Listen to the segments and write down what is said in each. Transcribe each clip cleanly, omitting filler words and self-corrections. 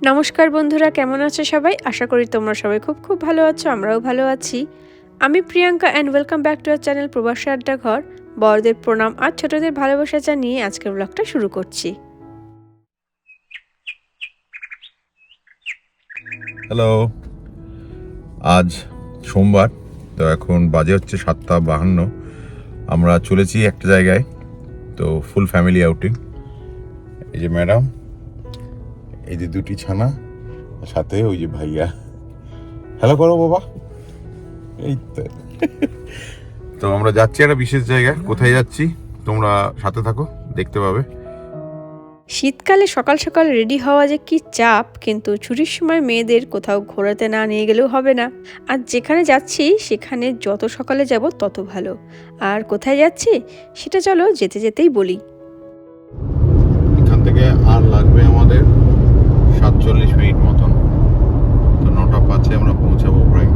নমস্কার বন্ধুরা, কেমন আছো সবাই? আশা করি তোমরা সবাই খুব খুব ভালো আছো, আমরাও ভালো আছি। আমি Priyanka and welcome back to our channel প্রবাসী আড্ডা ঘর। বড়দের প্রণাম আর ছোটদের ভালোবাসা জানিয়ে আজকের ব্লগটা শুরু করছি। হ্যালো, আজ সোমবার, তো এখন বাজে হচ্ছে 7:52। আমরা চলেছি একটা জায়গায়, তো ফুল ফ্যামিলি আউটিং। এই যে ম্যাডাম, এই যে দুটি ছানা, সাথে ওই যে ভাইয়া। হ্যালো করো বাবা। এই তো তো আমরা যাচ্ছি একটা বিশেষ জায়গায়। কোথায় যাচ্ছি তোমরা সাথে থাকো, দেখতে পাবে। শীতকালে সকাল সকাল রেডি হওয়া যে কি চাপ, কিন্তু ছুটির সময় মেয়েদের কোথাও ঘোরাতে না নিয়ে গেলেও হবে না। আর যেখানে যাচ্ছি সেখানে যত সকালে যাব তত ভালো। আর কোথায় যাচ্ছি সেটা চলো যেতে যেতেই বলি। এখান থেকে আর লাগবে আমাদের 47 মিনিট মতন, তো 9:05 আমরা পৌঁছাবো প্রায়।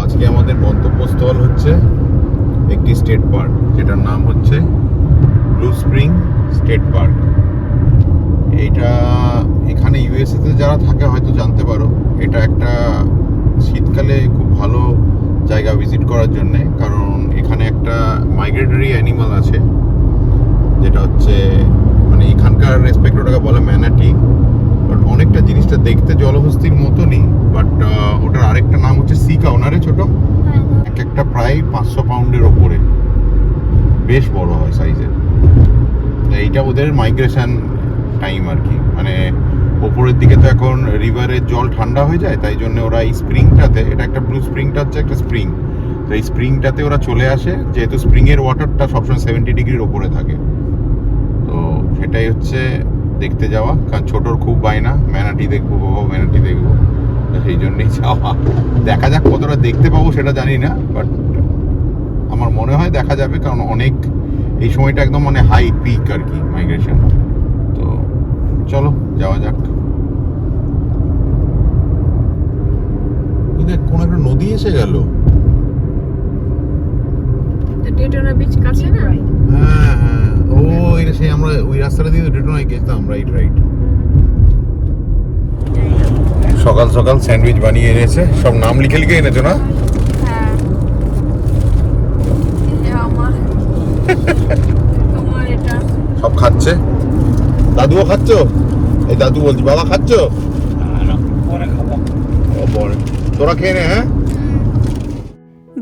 আজকে আমাদের গন্তব্যস্থল হচ্ছে একটি স্টেট পার্ক, যেটার নাম হচ্ছে ব্লু স্প্রিং স্টেট পার্ক। এইটা এখানে ইউএসএতে যারা থাকে হয়তো জানতে পারো, এটা একটা শীতকালে খুব ভালো জায়গা ভিজিট করার জন্যে, কারণ এখানে একটা মাইগ্রেটরি অ্যানিমাল আছে, যেটা হচ্ছে মানে এখানকার রেসপেক্ট ওটাকে বলে ম্যানাটি। বাট অনেকটা জিনিসটা দেখতে জলহস্তির মতনই, বাট ওটার আরেকটা নাম হচ্ছে সি কাউ না রে ছোট। এক একটা প্রায় 500 পাউন্ডের ওপরে, বেশ বড় হয় সাইজের। এইটা ওদের মাইগ্রেশন টাইম আর কি, মানে ওপরের দিকে তো এখন রিভারের জল ঠান্ডা হয়ে যায়, তাই জন্য ওরা এই স্প্রিংটাতে, এটা একটা ব্লু স্প্রিংটা হচ্ছে একটা স্প্রিং, তো এই স্প্রিংটাতে ওরা চলে আসে, যেহেতু স্প্রিংয়ের ওয়াটারটা সবসময় 70 ডিগ্রির ওপরে থাকে। তো সেটাই হচ্ছে দেখতে যাওয়া, কারণ ছোটোর খুব বায়না ম্যানাটি দেখবো, বাবা ম্যানাটি দেখবো, সেই জন্যই যাওয়া। দেখা যাক কতটা দেখতে পাবো সেটা জানি না, বাট আমার মনে হয় দেখা যাবে, কারণ অনেক এই সময়টা একদম মানে হাই পিক আর কি মাইগ্রেশন। তো চলো যাওয়া যাক। কোন একটা নদী এসে গেল। ডেটোনা বিচ কাছে না? হ্যাঁ হ্যাঁ, ও এটা সেই আমরা ওই রাস্তাটা দিয়ে ডেটোনায় গেছিলাম, রাইট রাইট। সকাল সকাল স্যান্ডউইচ বানিয়ে এনেছে, সব নাম লিখে লিখে এনেছো না? সব খাচ্ছে, দাদুও খাচ্ছ? এই দাদু বলছি, বাবা খাচ্ছ? তোরা খেয়ে নে। হ্যাঁ,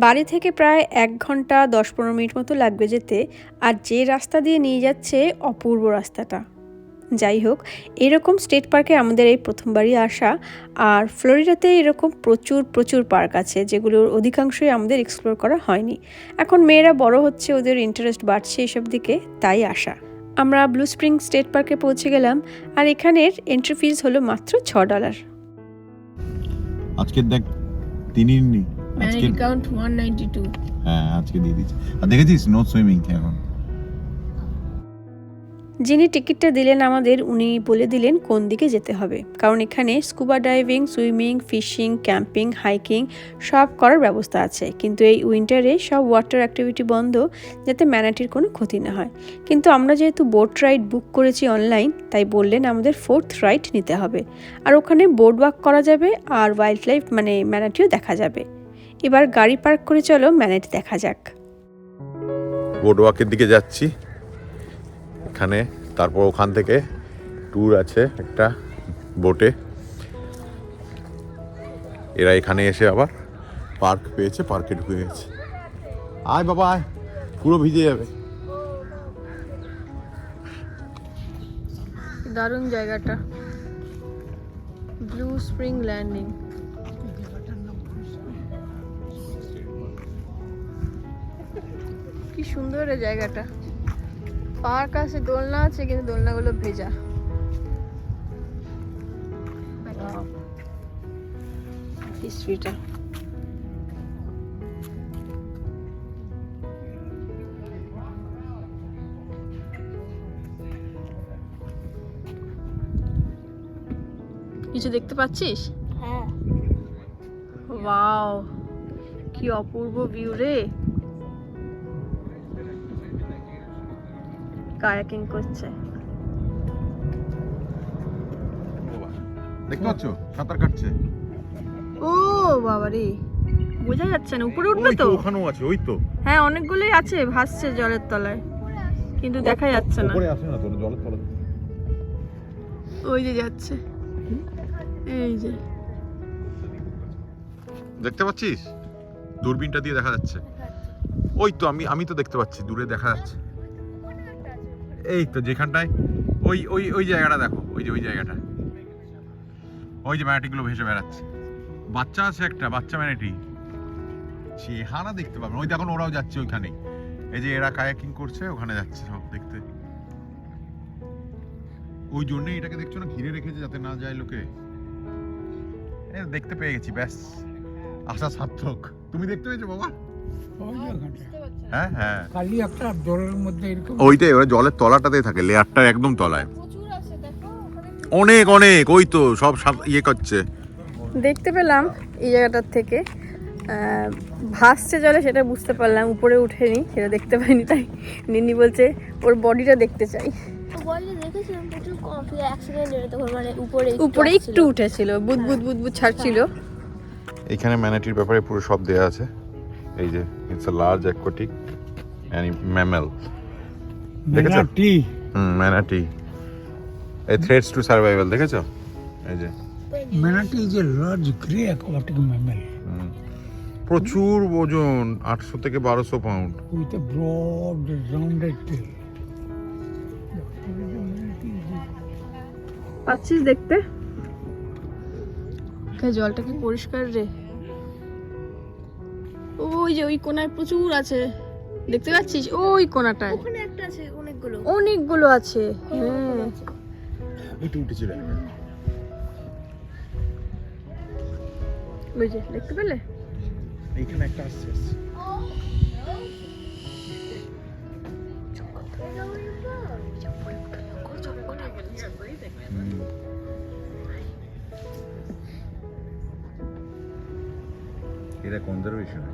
বাড়ি থেকে প্রায় 1 ঘন্টা 10-15 মিনিট মতো লাগবে যেতে। আর যে রাস্তা দিয়ে নিয়ে যাচ্ছে অপূর্ব রাস্তাটা। যাই হোক, এরকম স্টেট পার্কে আমাদের এই প্রথমবারই আসা। আর ফ্লোরিডাতে এরকম প্রচুর প্রচুর পার্ক আছে, যেগুলোর অধিকাংশই আমাদের এক্সপ্লোর করা হয়নি। এখন মেয়েরা বড় হচ্ছে, ওদের ইন্টারেস্ট বাড়ছে এসব দিকে, তাই আসা। আমরা ব্লু স্প্রিং স্টেট পার্কে পৌঁছে গেলাম। আর এখানের এন্ট্রি ফিস হলো মাত্র $6। আজকে দেখ তিনই আজকে কাউন্ট 192। হ্যাঁ আজকে দিয়ে দিচ্ছি। আর দেখেছিস নো সুইমিং এখন। যিনি টিকিটটা দিলেন আমাদের, উনি বলে দিলেন কোন দিকে যেতে হবে, কারণ এখানে scuba diving, swimming, fishing, camping, hiking সব করার ব্যবস্থা আছে। কিন্তু এই উইন্টারে সব ওয়াটার অ্যাক্টিভিটি বন্ধ, যাতে ম্যানাটির কোনো ক্ষতি না হয়। কিন্তু আমরা যেহেতু বোট রাইড বুক করেছি অনলাইন, তাই বললেন আমাদের 4th রাইড নিতে হবে। আর ওখানে বোর্ড ওয়াক করা যাবে, আর ওয়াইল্ড লাইফ মানে ম্যানাটিও দেখা যাবে। এবার গাড়ি পার্ক করে চলো ম্যানাটি দেখা যাক। বোর্ড ওয়াকের দিকে যাচ্ছি এখানে, তারপর ওখান থেকে ট্যুর আছে একটা বোটে। এরা এখানে এসে আবার পার্ক পেয়েছে, পার্কে ঢুকে গেছে। আয় বাবা আয়, পুরো ভিজে যাবে। দারুণ জায়গাটা, ব্লু স্প্রিং ল্যান্ডিং। কি সুন্দর এই জায়গাটা, পার্ক আছে, দোলনা আছে, কিন্তু দোলনাগুলো ভেজা। হিস্ট্রিটা কিছু দেখতে পাচ্ছিস? হ্যাঁ, ওয়াও, কি অপূর্ব ভিউ রে। কায়াকিং করছে। দেখতে পাচ্ছ সাঁতার কাটছে। ও বাবা রে, বোঝা যাচ্ছে না, উপরে উঠবে তো? ওখানেও আছে, ওই তো। হ্যাঁ, অনেকগুলোই আছে ভাসছে জলের তলায়, কিন্তু দেখা যাচ্ছে না। উপরে আসে না তো, জলের তলায়। ওই যে যাচ্ছে, এই যে দেখতে পাচ্ছিস? দূরবীনটা দিয়ে দেখা যাচ্ছে। ওই তো আমি তো দেখতে পাচ্ছি, দূরে দেখা যাচ্ছে। এই তো যেখানটায় ওই ওই ওই জায়গাটা দেখো, ওই যে ওই জায়গাটা, ওই যে ম্যানাটিগুলো ভেসে বেড়াচ্ছে। বাচ্চা আছে একটা, বাচ্চা ম্যানাটি, সে হানা দেখতে পাবেন। ওই দেখুন ওরাও যাচ্ছে ওইখানে, এই যে এরা কায়াকিং করছে, ওখানে যাচ্ছে সব দেখতে। ওই জন্যই এটাকে দেখছো না, ঘিরে রেখেছে যাতে না যায় লোকে। দেখতে পেয়ে গেছি, ব্যাস আশা সার্থক। তুমি দেখতে পেয়েছো বাবা? হ্যাঁ হ্যাঁ, খালি একটা জলের মধ্যে এরকম ওইটাই, ওরা জলের তলাটাতে থাকে, লেয়ারটা একদম তলায়। অনেক অনেক, ওই তো সব ইয়ে করছে। দেখতে পেলাম এই জায়গাটার থেকে ভাসছে জলে, সেটা বুঝতে পারলাম। উপরে উঠেনি, সেটা দেখতে পাইনি, তাই নিনি বলছে ওর বডিটা দেখতে চাই। উপরে একটু উঠেছিল, বুদবুদ বুদবুদ ছাড়ছিল। এখানে ম্যানাটির ব্যাপারে পুরো সব দেয়া আছে। এই যে it's a large aquatic mammal, দেখেছো? Manatee, a threats to survival, দেখেছো? এই যে manatee is a large grey aquatic mammal প্রচুর ওজন, 800 থেকে 1200 pound. With a broad rounded tail. পাচ্ছিস দেখতে? জলটা কি পরিষ্কার রে। ওই যে ওই কোনায় প্রচুর আছে, দেখতে পাচ্ছিস? ওই কোনাটায় ওখানে একটা আছে, অনেকগুলো আছে। হ্যাঁ, ওইটা উঠেছিল, ওই যে দেখতে পেলে? এইখানে একটা আসছে। এটা কনজারভেশন,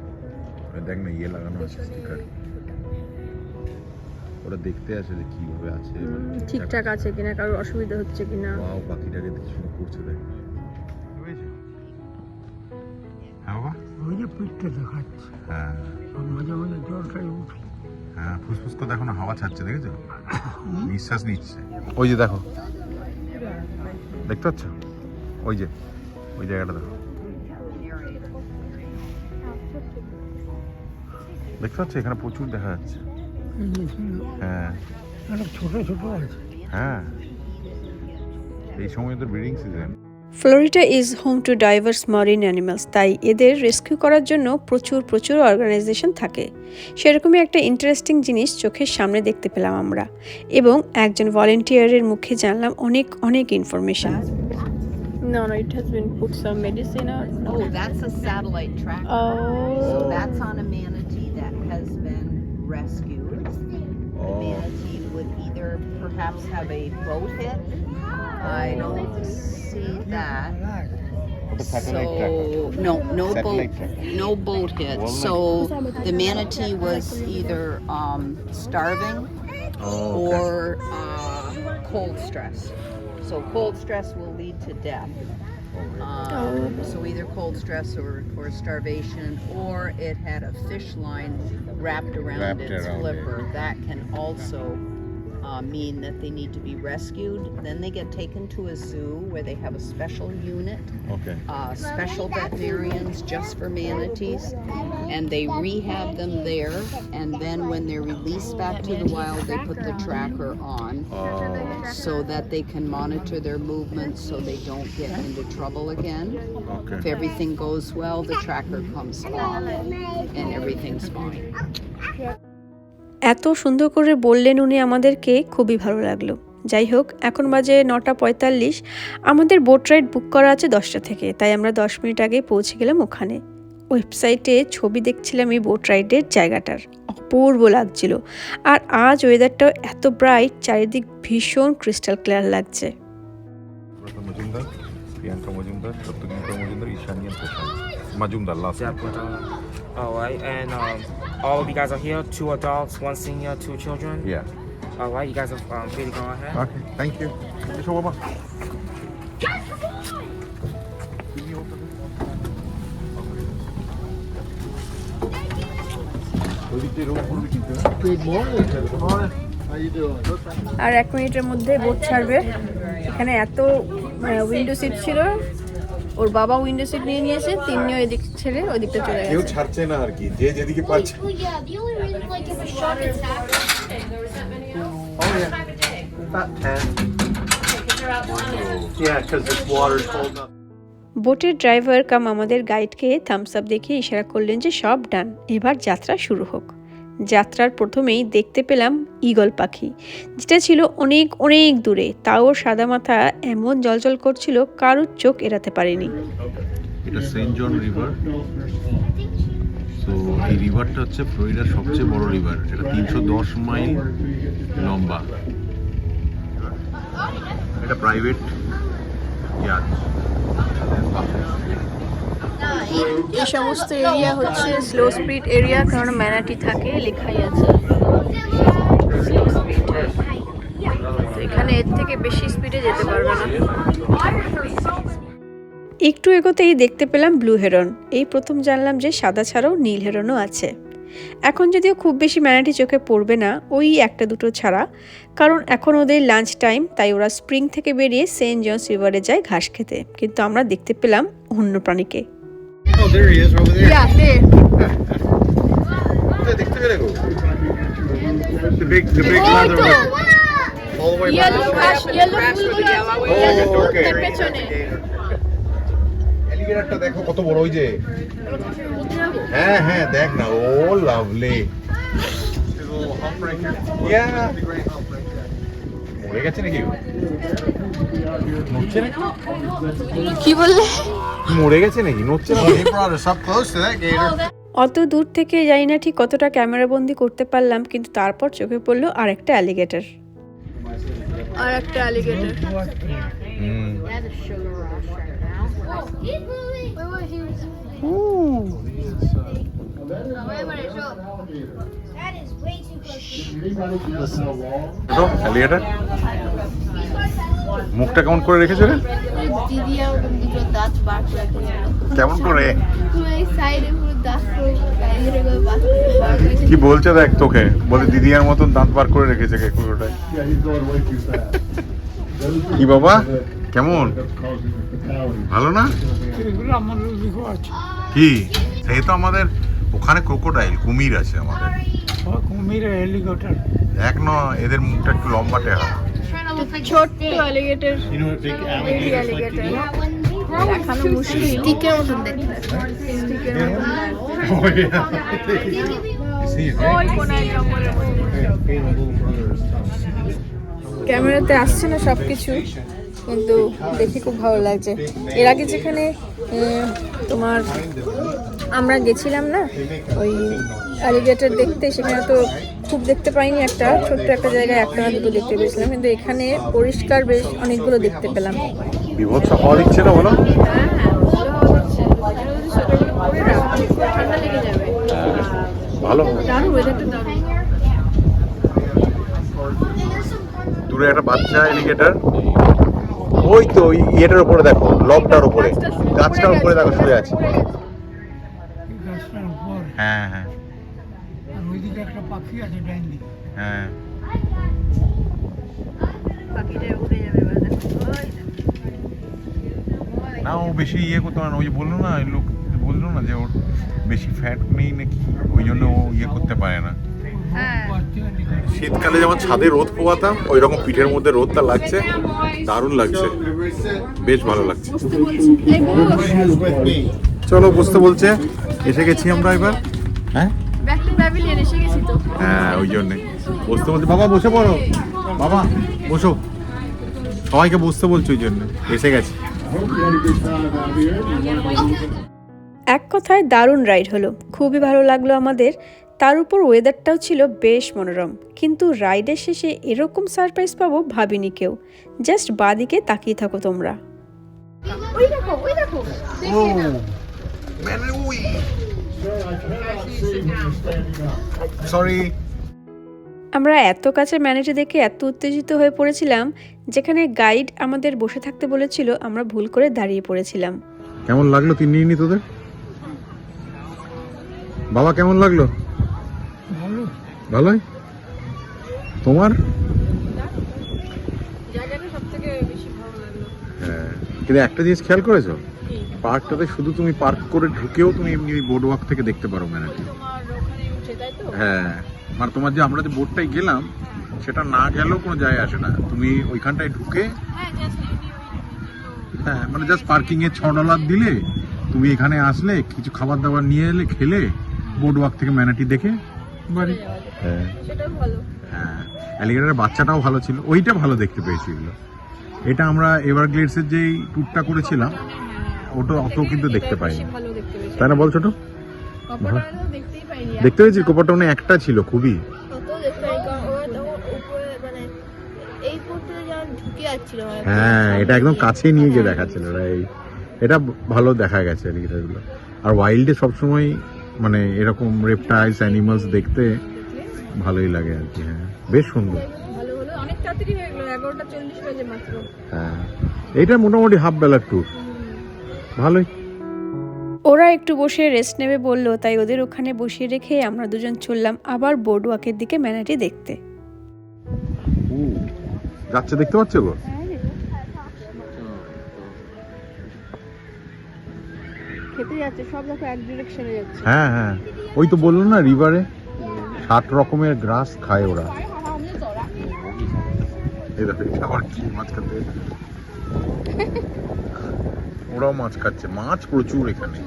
দেখ না ইয়ে লাগানো আছে স্টিকার, ওরা দেখতে আসে যে কিভাবে আছে, ঠিকঠাক আছে কিনা, কারোর অসুবিধা হচ্ছে কিনা। ওয়াও, পাখিটাকে দেখি শুনে করছে, দেখ। হ্যাঁ বাবা, ওই যে পিঠটা দেখাচ্ছে, হ্যাঁ আর মাঝে মাঝে জলটাই উঠে। হ্যাঁ, ফুসফুস করে দেখো না, হাওয়া ছাড়ছে, দেখেছো? নিঃশ্বাস নিচ্ছে। ওই যে দেখো, দেখতে পাচ্ছ? ওই যে ওই জায়গাটা দেখো, দেখতে পাচ্ছ? এখানে প্রচুর দেখা যাচ্ছে। হ্যাঁ অনেক ছোট ছোট আছে। হ্যাঁ, এই সময় তো breeding season. Florida is home to diverse marine animals, তাই এদের রেস্কিউ করার জন্য প্রচুর অর্গানাইজেশন থাকে। সেরকমই একটা ইন্টারেস্টিং জিনিস চোখের সামনে দেখতে পেলাম আমরা, এবং একজন ভলেন্টিয়ারের মুখে জানলাম অনেক information. No, it has been put some medicine or no? Oh, that's a satellite tracker. Oh. So that's on a manatee that has been rescued. The manatee would either perhaps have a boat hit. I don't see that. No boat hit. So the manatee was either starving or cold stress. So cold stress will lead to death. So either cold stress or starvation, or it had a fish line wrapped around its flipper. That can also mean that they need to be rescued. Then they get taken to a zoo where they have a special unit, special veterinarians just for manatees, and they rehab them there. And then when they're released back to the wild, they put the tracker on so that they can monitor their movements so they don't get into trouble again. If everything goes well, the tracker comes off and everything's fine. এত সুন্দর করে বললেন উনি আমাদেরকে, খুবই ভালো লাগলো। যাই হোক, এখন বাজে 9:45। আমাদের বোট রাইড বুক করা আছে 10টা থেকে, তাই আমরা 10 মিনিট আগে পৌঁছে গেলাম ওখানে। ওয়েবসাইটে ছবি দেখছিলাম এই বোট রাইডের জায়গাটার, অপূর্ব লাগছিল। আর আজ ওয়েদারটাও এত ব্রাইট, চারিদিক ভীষণ ক্রিস্টাল ক্লিয়ার লাগছে। Priyanka Majumdar, Satyajit Majumdar, Ishani Majumdar, last name. All right, and all of you guys are here, 2 adults, 1 senior, 2 children. Yeah. All right, you guys are free to go ahead. Okay, thank you. আর 1 মিনিটের মধ্যে বোট ছাড়বে। এখানে এত window seat ছিল, ওর বাবা window seat নিয়ে নিয়েছে, তিনিও এদিক ছেড়ে ওই দিকটা চলে কেউ গেছে। ছাড়ছে না আর কি, যে যেদিকে পাচ্ছে। Well, yeah, the only reason, like, if a shark attacks. Yeah, because this water's cold enough. বোটের ড্রাইভার কাম আমাদের গাইডকে থামস আপ দেখিয়ে ইশারা করলেন যে সব ডান, এবার যাত্রা শুরু হোক। যাত্রার প্রথমেই দেখতে পেলাম ঈগল পাখি, যেটা ছিল অনেক অনেক দূরে, তাও সাদা মাথা এমন জলজল করছিল কারোর চোখ এড়াতে পারেনি। এটা সেন্ট জন রিভার। তো এই রিভারটা হচ্ছে ফ্লোরিডার সবচেয়ে বড় রিভার, যেটা 310 মাইল লম্বা। এটা প্রাইভেট ইয়াচ। এই সমস্ত এরিয়া হচ্ছে স্লো স্পিড এরিয়া, কারণ ম্যানাটি থাকে, লেখাই আছে স্লো স্পিড। তো এখানে এর থেকে বেশি স্পিডে যেতে পারবে না। একটু এগোতেই দেখতে পেলাম ব্লু হেরন। এই প্রথম জানলাম যে সাদা ছাড়াও নীল হেরনও আছে। এখন যদিও খুব বেশি ম্যানাটি চোখে পড়বে না, ওই একটা দুটো ছাড়া, কারণ এখন ওদের লাঞ্চ টাইম, তাই ওরা স্প্রিং থেকে বেরিয়ে সেন্ট জনস রিভারে যায় ঘাস খেতে। কিন্তু আমরা দেখতে পেলাম অন্য প্রাণীকে। Oh, there he is over there. Yeah, there. দেখতে পেলে গো? The big leather one. All the way back. Oh, okay. Alligator দেখো কত বড়, ওই যে। হ্যাঁ হ্যাঁ, দেখ না, ও লাভলি। Yeah. মরে গেছে নাকি? নড়ছে নাকি? কি বললে? মরে গেছে নাকি? নড়ছে না? He brought us up close to that gator. অত দূর থেকে জানি না ঠিক কতটা ক্যামেরা বন্দি করতে পারলাম, কিন্তু তারপর চোখে পড়লো আর একটা অ্যালিগেটর। আর একটা alligator. Hmm. That's a sugar rush right now. He's moving. Wait, he was. That is way too close. Alligator মুখটা কেমন করে রেখেছে রে? দিদি আর দুটো দাঁত বার করে কেমন করে? পুরো এই সাইডে পুরো দাঁত পুরো বাইরে করে বার করে কি বলছে দেখ তোকে, বলে দিদিয়ার মতন দাঁত বার করে রেখেছে কে পুরোটাই। কি বাবা কেমন, ভালো না? এগুলো আমার দিকেও আছে। কি সেই তো আমাদের ওখানে ক্রোকোডাইল, কুমির আছে আমাদের। কুমির হেলিকপ্টার। এক ন, এদের মুখটা একটু লম্বাটে হয়। ছোট্ট alligator. You know what big alligators like to eat? দেখানো মুশকিল। স্টিকের মতন দেখতে Oh yeah. You see it, right? Hey, my little brother is tough. ক্যামেরাতে আসছে না সব কিছু, কিন্তু দেখে খুব ভালো লাগছে। এর আগে যেখানে তোমার আমরা গেছিলাম না ওই অ্যালিগেটর দেখতে, সেখানে তো খুব দেখতে পাইনি, একটা ছোট্ট একটা জায়গায় একটা না দুটো দেখতে পেয়েছিলাম, কিন্তু এখানে পরিষ্কার বেশ অনেকগুলো দেখতে পেলাম। বিভৎস হওয়া দিচ্ছে না বলো? ঠান্ডা লেগে যাবে। ভালো, দারুণ ওয়েদারটা, দারুণ। দূরে একটা বাচ্চা এলিগেটর, ওই তো ওই ইয়েটার উপরে দেখো, লবটার উপরে, গাছটার উপরে দেখো শুয়ে আছে। গাছটার উপর। হ্যাঁ হ্যাঁ আর ওইদিকে একটা পাখি আছে ডাইন দিকে। হ্যাঁ। পাখিটা উড়ে যাবে এবার দেখো। না ও বেশি ইয়ে করতে পারে না, ওই যে বললো না, লোক বললো না যে ওর বেশি ফ্যাট নেই নাকি, ওই জন্য ও ইয়ে করতে পারে না। শীতকালে যেমন ছাদে রোদ পোয়াতাম, ওই রকম পিঠের মধ্যে রোদটা লাগছে, দারুণ লাগছে, বেশ ভালো লাগছে। চলো বসতে বলছে, এসে গেছি আমরা এবার। হ্যাঁ ব্যাক টু প্যাভিলিয়ন এসে গেছি তো। হ্যাঁ ওই জন্যে বসতে বলছে। বাবা বসে পড়ো, বাবা বসো, সবাইকে বসতে বলছো ওই জন্য এসে গেছি। এক কথায় দারুণ রাইড হলো, খুবই ভালো লাগলো আমাদের। তার উপর ওয়েদারটাও ছিল বেশ মনোরম, কিন্তু রাইডের শেষে এরকম সারপ্রাইজ পাবো ভাবিনি কেউ। জাস্ট বাদিকে তাকিয়ে থাকো তোমরা। সরি। আমরা এত কাছে ম্যানেজে দেখে এত উত্তেজিত হয়ে পড়েছিলাম, যেখানে গাইড আমাদের বসে থাকতে বলেছিল আমরা ভুল করে দাঁড়িয়ে পড়েছিলাম। কেমন লাগলো তিন্নি তোদের? বাবা কেমন লাগলো? ভালোই তোমার? হ্যাঁ, কিন্তু একটা জিনিস খেয়াল করেছো, পার্কটাতে শুধু তুমি পার্ক করে ঢুকেও তুমি এমনি বোর্ড ওয়াক থেকে দেখতে পারো ম্যানাটি। হ্যাঁ, মানে তোমার যে আমরা যে বোটটায় গেলাম সেটা না গেলেও কোনো যায় আসে না, তুমি ওইখানটায় ঢুকে হ্যাঁ মানে জাস্ট পার্কিং এর $6 দিলে তুমি এখানে আসলে কিছু খাবার দাবার নিয়ে এলে, খেলে বোর্ড ওয়াক থেকে ম্যানাটি দেখে বাড়ি। হ্যাঁ হ্যাঁ, অ্যালিগেটরের বাচ্চাটাও ভালো ছিল, ওইটা ভালো দেখতে পেয়েছি। এগুলো এটা আমরা এভারগ্লেডসের যেই ট্যুরটা করেছিলাম ওটা অত কিন্তু দেখতে পাইনি, তাই না বল ছোট? দেখতে পেয়েছি কোপারটাউনে একটা ছিল খুবই। হ্যাঁ, এটা একদম কাছে নিয়ে গিয়ে দেখাচ্ছিল, এটা ভালো দেখা গেছে অ্যালিগেটরগুলো। আর ওয়াইল্ডে সবসময় মানে এরকম রেপটাইলস অ্যানিমালস দেখতে ভালোই লাগে আর কি। হ্যাঁ, বেশ সুন্দর। হ্যাঁ, এটা মোটামুটি হাফ বেলার ট্যুর, ভালোই। ওরা একটু বসে রেস্ট নেবে বললো, তাই ওদের ওখানে বসিয়ে রেখে আমরা দুজন চললাম আবার বোর্ড ওয়াকের দিকে ম্যানাটি দেখতে। যাচ্ছে, দেখতে পাচ্ছ গো? খেতে যাচ্ছে সব, দেখো এক ডিরেকশনে যাচ্ছে। হ্যাঁ হ্যাঁ, ওই তো বললো না রিভারে 60 রকমের গ্রাস খায় ওরা। এই দেখো এটা আবার কি মাছ খাচ্ছে, ওরাও মাছ খাচ্ছে, মাছ প্রচুর এখানে।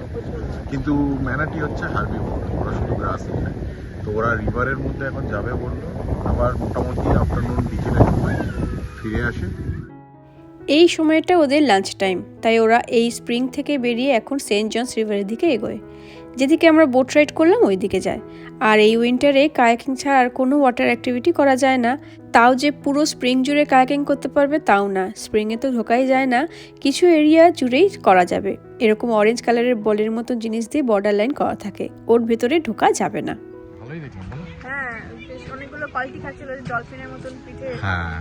কিন্তু ম্যানাটি হচ্ছে হার্বিভোর, ওরা শুধু গ্রাস খায়। তো ওরা রিভারের মধ্যে এখন যাবে বললো, আবার মোটামুটি আফটারনুন বিকেলের সময় ফিরে আসে। এই সময়টা ওদের লাঞ্চ টাইম, তাই ওরা এই স্প্রিং থেকে বেরিয়ে এখন সেন্ট জনস রিভারের দিকে এগোয়। যেদিকে আমরা বোট রাইড করলাম ওই দিকে যায়। আর এই উইন্টারে কায়াকিং ছাড়া আর কোনো ওয়াটার অ্যাক্টিভিটি করা যায় না। তাও যে পুরো স্প্রিং জুড়ে কায়াকিং করতে পারবে তাও না, স্প্রিংয়ে তো ঢোকাই যায় না, কিছু এরিয়া জুড়েই করা যাবে। এরকম অরেঞ্জ কালারের বলের মতো জিনিস দিয়ে বর্ডার লাইন করা থাকে, ওর ভেতরে ঢোকা যাবে না। ভালোই দেখলাম। হ্যাঁ, বেশ অনেকগুলো পাল্টি খাচ্ছিল, ডলফিনের মতন পিঠে। হ্যাঁ,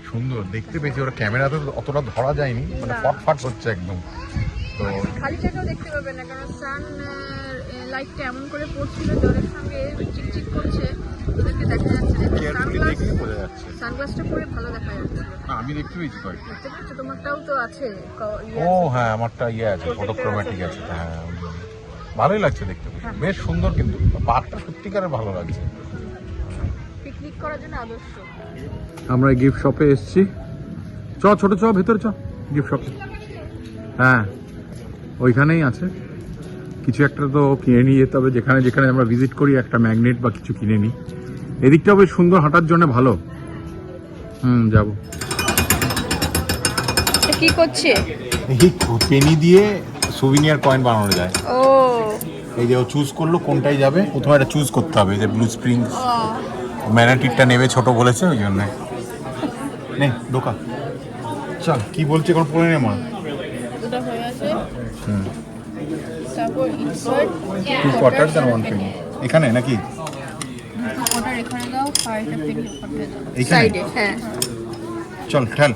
সুন্দর দেখতে পেয়েছি। ওরা ক্যামেরাতে অতটা ধরা যায়নি, মানে ফটফট হচ্ছে একদম। তো খালি চোখেও দেখতে পাবে না, কারণ সান লাইটটা এমন করে পড়ছিল, জলের সঙ্গে চিকচিক করছে, ওদেরকে দেখা যাচ্ছে না। কেয়ারফুলি দেখলে বোঝা যাচ্ছে। সানগ্লাসটা পরে ভালো দেখা যাচ্ছে। না, আমি দেখতে পেয়েছি কয়েকটা। দেখতে পাচ্ছ, তোমারটাও তো আছে। ও হ্যাঁ, আমারটা আছে, ফটোক্রোম্যাটিক আছে। হ্যাঁ, ভালোই লাগছে দেখতে, বেশ সুন্দর। কিন্তু পার্কটা সত্যিকারের ভালো লাগছে, পিকনিক করার জন্য আদর্শ। আমরা গিফট শপে এসেছি। ছোট ভেতরে গিফট শপে। হ্যাঁ, ওইখানেই আছে কিছু একটা, তো কিনে নিয়ে যেতে হবে। যেখানে যেখানে আমরা ভিজিট করি একটা ম্যাগনেট বা কিছু কিনে নিই। এদিকটাও বেশ সুন্দর, হাঁটার জন্য ভালো। যাবো। কি করছে? এই পেনি দিয়ে সুভিনিয়ার কয়েন বানানো যায়। ও, এই যে ও চুজ করলো কোনটাই যাবে, প্রথমে এটা চুজ করতে হবে। এই যে ব্লু স্প্রিং ম্যানাটিরটা নেবে, ছোট বলেছে ওই জন্য। নে ঢোকা, চল। কি বলছে এখন পড়ে নে মা। দুটো হয়ে গেছে। তারপর ইনসার্ট 2 কোয়ার্টারস আর 1 পেনি। এখানে নাকি ওটা এখানে দাও, আর এটা পেন করতে দাও এইখানে? সাইডে। হ্যাঁ, চল ঠেল।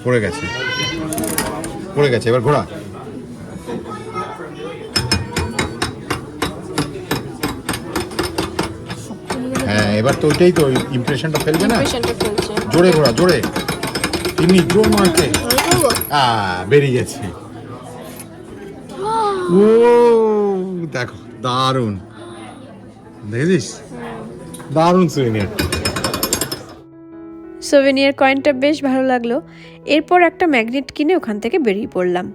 পড়ে গেছে, এবার ঘোরা। হ্যাঁ, এবার তো ওইটাই তো ইমপ্রেশনটা ফেলবে না। পেশেন্টটা ফেলছে। জোরে ঘোরা, জোরে। এমনি জোর মারতে। বেরিয়ে গেছে। ও দেখো, দারুণ দেখেছিস, দারুণ সুইনিয়ার। সোভেনিয়ার কয়েনটা বেশ ভালো লাগলো। এরপর একটা ম্যাগনেট কিনে ওখান থেকে বেরিয়ে পড়লাম।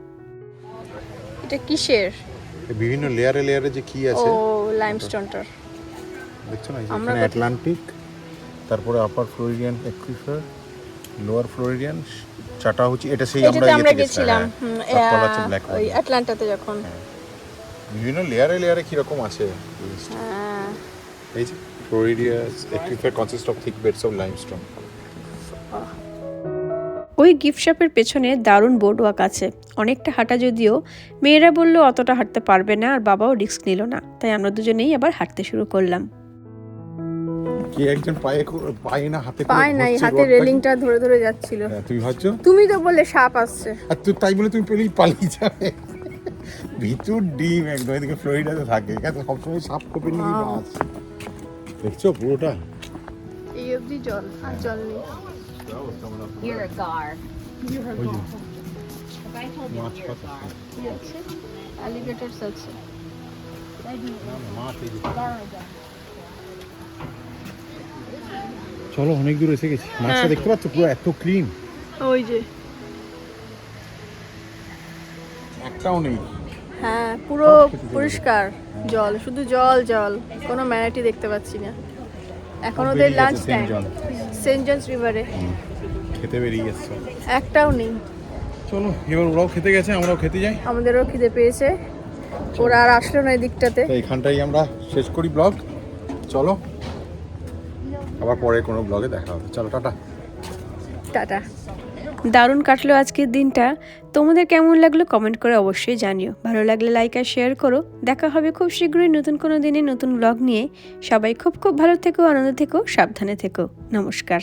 এটা কিসের? বিভিন্ন লেয়ারে লেয়ারে যে কি আছে, ও লাইমস্টোনটার। দেখছো না? এখানে আটলান্টিক, তারপরে আপার ফ্লোরিডিয়ান অ্যাকুইফার, লোয়ার ফ্লোরিডিয়ান, চাটাহুচি। এটা সেই আমরা গেছিলাম ওই আটলান্টাতে যখন। বিভিন্ন লেয়ারে লেয়ারে কি রকম আছে। এই যে Floridan aquifer consist of thick beds of limestone. ওই গিফট শপের পেছনে দারুণ বোর্ড ওয়াক আছে, অনেকটা হাঁটা, যদিও মেয়েরা বললো অতটা হাঁটতে পারবে না, আর বাবাও রিস্ক নিল না, তাই আমরা দুজনেই আবার হাঁটতে শুরু করলাম। কি একজন পায়ে না হাতে পায় নাই, হাতে রেলিংটা ধরে ধরে যাচ্ছিল। তুমি ভাবছো, তুমি তো বললে সাপ আসছে। আর তুই তাই বলে তুমি পেলেই পালিয়ে যাবে। ভিতর ডিম একদম, এদিকে ফ্লোরিডাতে থাকে, এখানে সবসময় সাপ কোপে নিয়ে মাছ। দেখছো পুরোটা? এই অবধি জল, আর জল নেই। You're a gar. মাছ কত? অ্যালিগেটরস আছে। চলো অনেক দূর এসে গেছি। মাছটা দেখতে পাচ্ছ পুরো এত ক্লিন, ওই যে একটাও নেই। হ্যাঁ, পুরো পরিষ্কার জল, শুধু জল জল, কোনো ম্যানাটি দেখতে পাচ্ছি না। এখন সব ওদের বেরিয়ে লাঞ্চ গেছে টাইম, সেন্ট জন। সেন্ট জনস রিভারে খেতে বেরিয়ে গেছে। একটাও নেই। চলো এবার ওরাও খেতে গেছে, আমরাও খেতে যাই। আমাদেরও খিদে পেয়েছে, ওরা আর আসলো না এই দিকটাতে। তো এখানটাই আমরা শেষ করি ব্লগ। চলো আবার পরে কোনো ব্লগে দেখা হবে। চলো টাটা। টাটা। দারুণ কাটলো আজকের দিনটা। তোমাদের কেমন লাগলো কমেন্ট করে অবশ্যই জানিও। ভালো লাগলে লাইক আর শেয়ার করো। দেখা হবে খুব শীঘ্রই নতুন কোনো দিনে নতুন ব্লগ নিয়ে। সবাই খুব খুব ভালো থেকো, আনন্দ থেকো, সাবধানে থেকো। নমস্কার।